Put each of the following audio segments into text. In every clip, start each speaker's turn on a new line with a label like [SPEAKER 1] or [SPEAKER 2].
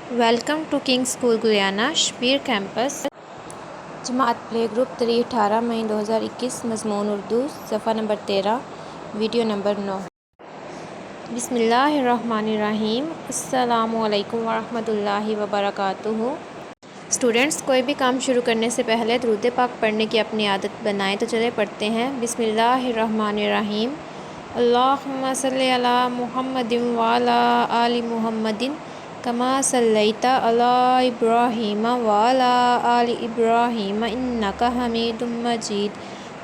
[SPEAKER 1] Welcome to King School Gulyana Shabbir campus. जमात play group 3 18 मई 2021 मज़मून उर्दू सफ़ा नंबर 13 वीडियो नंबर 9। बिस्मिल्लाहिर्रहमानिर्रहीम। अस्सलामु अलैकुम वरहमतुल्लाहि वबरकातुहू। स्टूडेंट्स, कोई भी काम शुरू करने से पहले दुरूद पाक पढ़ने की अपनी आदत बनाएं। तो चले पढ़ते हैं। बिस्मिल्लाहिर्रहमानिर्रहीम। अल्लाहुम्मा सल्लि अला मुहम्मदिन व अला आलि मुहम्मदिन कमा सल्लैता अला इब्राहीम व अला आलि इब्राहीम इन्नका हमीदुम मजीद।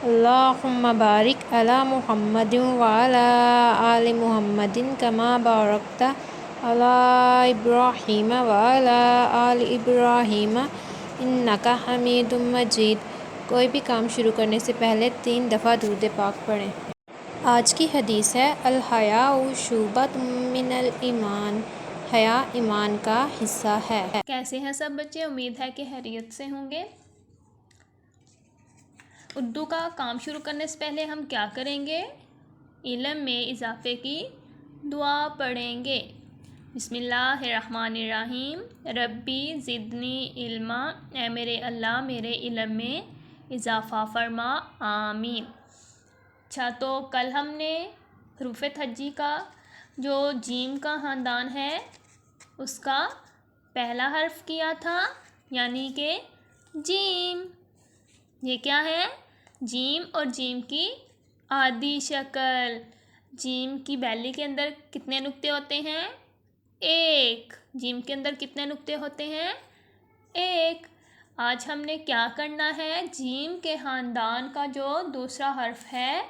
[SPEAKER 1] अल्लाहुम्मा बारिक अला मुहम्मदिन व अला आलि मुहम्मदिन कमा बारकता अला इब्राहीम व अला आलि इब्राहीम इन्नका हमीदुम मजीद। कोई भी काम शुरू करने से पहले 3 दफ़ा दुरूद पाक पढ़ें। आज की हदीस है अल-हयाउ शुबतुम मिनल ईमान। हया ईमान का हिस्सा है।
[SPEAKER 2] कैसे हैं सब बच्चे? उम्मीद है कि खैरियत से होंगे। उर्दू का काम शुरू करने से पहले हम क्या करेंगे? इल्म में इजाफे की दुआ पढ़ेंगे। बिस्मिल्लाहिर्रहमानिर्रहीम। रब्बी ज़िदनी इल्मा। ए मेरे अल्लाह मेरे इल्म में इजाफ़ा फरमा, आमीन। अच्छा, तो कल हमने हरूफ हज्जी का जो जीम का ख़ानदान है उसका पहला हर्फ किया था, यानी कि जीम। ये क्या है? जीम और जीम की आधी शक्ल। जीम की बैली के अंदर कितने नुक्ते होते हैं? 1। जीम के अंदर कितने नुक्ते होते हैं? 1। आज हमने क्या करना है? जीम के ख़ानदान का जो दूसरा हर्फ है,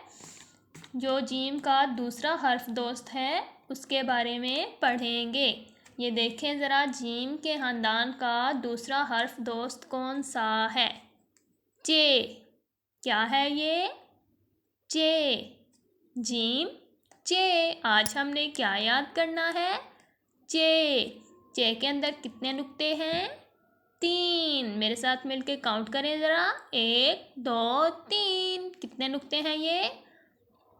[SPEAKER 2] जो जीम का दूसरा हर्फ दोस्त है, उसके बारे में पढ़ेंगे। ये देखें ज़रा, जीम के ख़ानदान का दूसरा हर्फ दोस्त कौन सा है? जे। क्या है ये? जे। जीम जे। आज हमने क्या याद करना है? जे। जे के अंदर कितने नुक्ते हैं? 3। मेरे साथ मिलके काउंट करें ज़रा। 1 2 3। कितने नुक्ते हैं ये?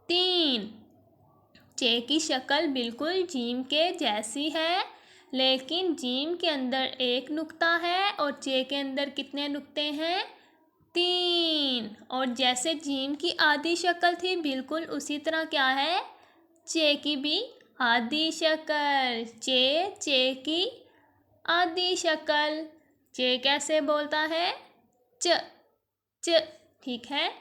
[SPEAKER 2] 3। जे की शक्ल बिल्कुल जीम के जैसी है, लेकिन जीम के अंदर 1 नुक्ता है और जे के अंदर कितने नुक्ते हैं? 3। और जैसे जीम की आधी शक्ल थी, बिल्कुल उसी तरह क्या है? जे की भी आधी शक्ल। जे की आधी शक्ल। जे कैसे बोलता है? च च। ठीक है।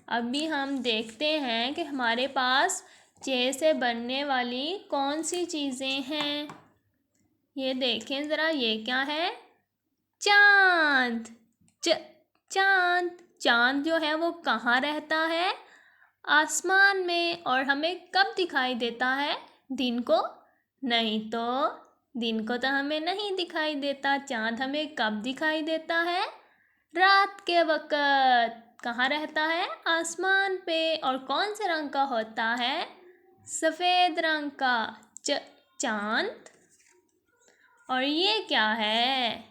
[SPEAKER 2] अभी हम देखते हैं कि हमारे पास जे से बनने वाली कौन सी चीज़ें हैं। ये देखें ज़रा, ये क्या है? चाँद। चाँद। चाँद जो है वो कहाँ रहता है? आसमान में। और हमें कब दिखाई देता है? दिन को? नहीं तो। दिन को तो हमें नहीं दिखाई देता। चाँद हमें कब दिखाई देता है? रात के वक़्त। कहाँ रहता है? आसमान पे। और कौन से रंग का होता है? सफ़ेद रंग का। चाँद। और ये क्या है?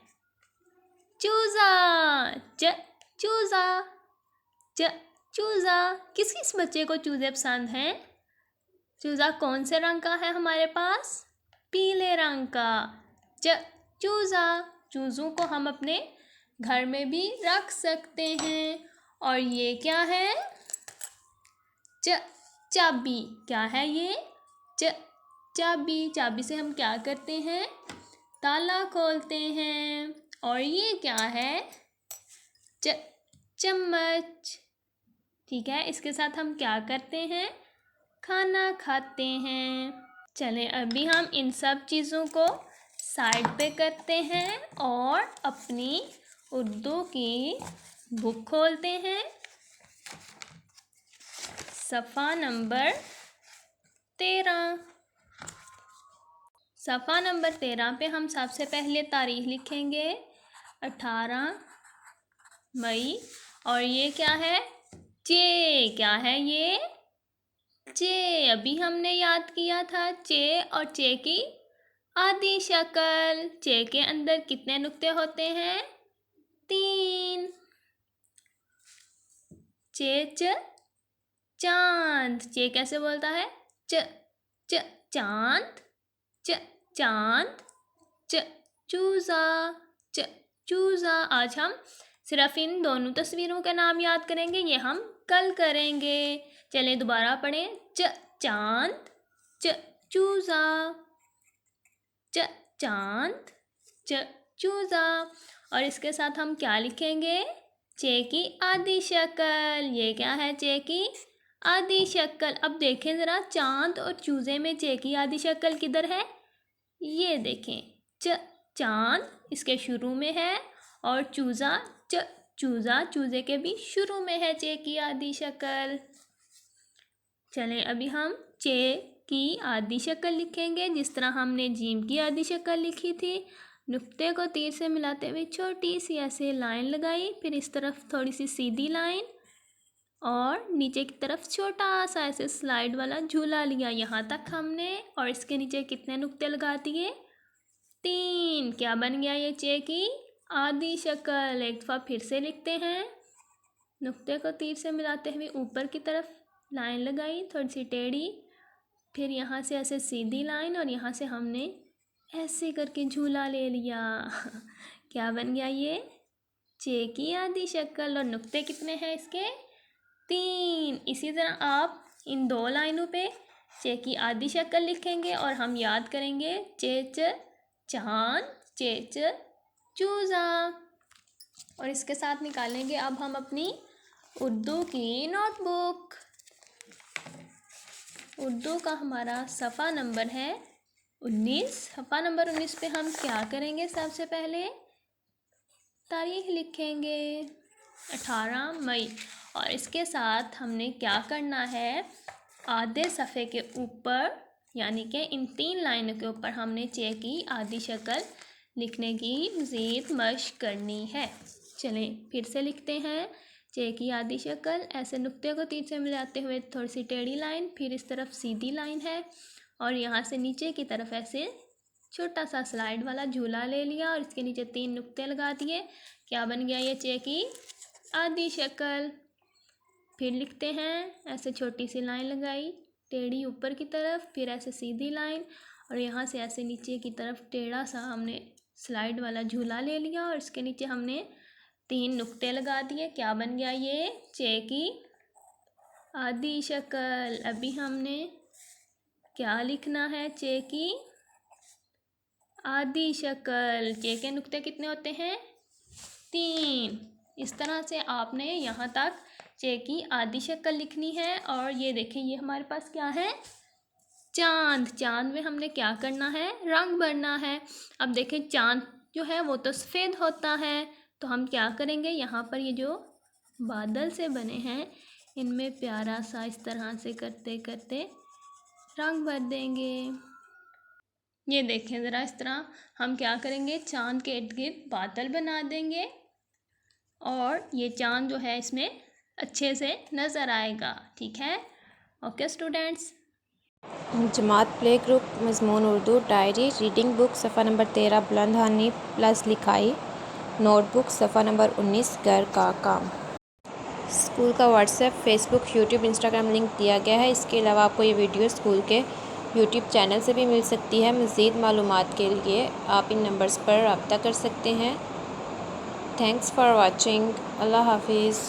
[SPEAKER 2] चूज़ा। चूज़ा। चूज़ा। किस किस बच्चे को चूज़े पसंद हैं? चूज़ा कौन से रंग का है हमारे पास? पीले रंग का। चूज़ा। चूज़ों को हम अपने घर में भी रख सकते हैं। और ये क्या है? चाबी। क्या है ये? चाबी। चाबी से हम क्या करते हैं? ताला खोलते हैं। और ये क्या है? चम्मच। ठीक है, इसके साथ हम क्या करते हैं? खाना खाते हैं। चलें, अभी हम इन सब चीज़ों को साइड पे करते हैं और अपनी उर्दू की बुक खोलते हैं। सफ़ा नंबर 13। सफ़ा नंबर 13 पे हम सबसे पहले तारीख लिखेंगे 18 मई। और ये क्या है? जे। क्या है ये? जे। अभी हमने याद किया था जे और जे की आधी शक्ल। जे के अंदर कितने नुक्ते होते हैं? 3। जे चांद। जे कैसे बोलता है? चांद। चांद, च चूज़ा, च चूज़ा। आज हम सिर्फ इन दोनों तस्वीरों का नाम याद करेंगे, ये हम कल करेंगे। चलिए दोबारा पढ़ें, च चांद, च चूज़ा, च चांद, च चूज़ा। और इसके साथ हम क्या लिखेंगे? चे की आधी शक्ल। ये क्या है? चे की आधी शक्ल। अब देखें ज़रा, चांद और चूज़े में चे की आधी शक्ल किधर है? ये देखें, च चांद इसके शुरू में है और चूज़ा, च चूज़ा चूज़े के भी शुरू में है चे की आधी शक्ल। चलें अभी हम चे की आधी शक्ल लिखेंगे जिस तरह हमने जीम की आधी शक्ल लिखी थी। नुक्ते को तीर से मिलाते हुए छोटी सी ऐसे लाइन लगाई, फिर इस तरफ थोड़ी सी सीधी लाइन और नीचे की तरफ छोटा सा ऐसे स्लाइड वाला झूला लिया यहाँ तक हमने। और इसके नीचे कितने नुक्ते लगा दिए? 3। क्या बन गया ये चे की आधी शक्ल? एक दफ़ा फिर से लिखते हैं। नुक्ते को तीर से मिलाते हुए ऊपर की तरफ लाइन लगाई, थोड़ी सी टेढ़ी, फिर यहाँ से ऐसे सीधी लाइन और यहाँ से हमने ऐसे करके झूला ले लिया। क्या बन गया ये? चे की आधी शक्ल। और नुक्ते कितने हैं इसके? 3। इसी तरह आप इन 2 लाइनों पे चे की आधी शक्ल लिखेंगे और हम याद करेंगे चे च चांद, चे च चूज़ा। और इसके साथ निकालेंगे अब हम अपनी उर्दू की नोटबुक। उर्दू का हमारा सफ़ा नंबर है 19। सफ़ा नंबर 19 पे हम क्या करेंगे? सबसे पहले तारीख लिखेंगे 18 मई। और इसके साथ हमने क्या करना है? आधे सफ़े के ऊपर यानी कि इन 3 लाइनों के ऊपर हमने चे की आधी शक्ल लिखने की मज़ीद मशक करनी है। चलें फिर से लिखते हैं, चे की आधी शक्ल। ऐसे नुक्ते को तीर से मिलाते हुए थोड़ी सी टेढ़ी लाइन, फिर इस तरफ सीधी लाइन है और यहाँ से नीचे की तरफ ऐसे छोटा सा स्लाइड वाला झूला ले लिया और इसके नीचे 3 नुक्ते लगा दिए। क्या बन गया ये? चे की आधी शक्ल। फिर लिखते हैं, ऐसे छोटी सी लाइन लगाई टेढ़ी ऊपर की तरफ, फिर ऐसे सीधी लाइन और यहाँ से ऐसे नीचे की तरफ टेढ़ा सा हमने स्लाइड वाला झूला ले लिया और इसके नीचे हमने 3 नुक्ते लगा दिए। क्या बन गया ये? चे की आधी शक्ल। अभी हमने क्या लिखना है? चे की आधी शक्ल। चे के नुक्ते कितने होते हैं? 3। इस तरह से आपने यहाँ तक चे की आधी शक्ल लिखनी है। और ये देखें, ये हमारे पास क्या है? चांद। चांद में हमने क्या करना है? रंग भरना है। अब देखें, चांद जो है वो तो सफ़ेद होता है, तो हम क्या करेंगे? यहाँ पर ये जो बादल से बने हैं इनमें प्यारा सा इस तरह से करते करते रंग भर देंगे। ये देखें ज़रा, इस तरह हम क्या करेंगे? चांद के इर्द गिर्द बादल बना देंगे और ये चांद जो है इसमें अच्छे से नज़र आएगा। ठीक है? Okay students.
[SPEAKER 1] जमात प्ले ग्रुप मज़मून उर्दू डायरी रीडिंग बुक सफ़ा नंबर 13 बुलंद हानी प्लस लिखाई नोटबुक सफ़ा नंबर 19 घर का काम। स्कूल का WhatsApp, Facebook, YouTube, Instagram link दिया गया है। इसके अलावा आपको ये वीडियो स्कूल के यूट्यूब चैनल से भी मिल सकती है। मज़ीद मालूमात के लिए आप इन नंबर्स पर रब्ता कर सकते हैं। Thanks for watching. अल्लाह हाफिज़।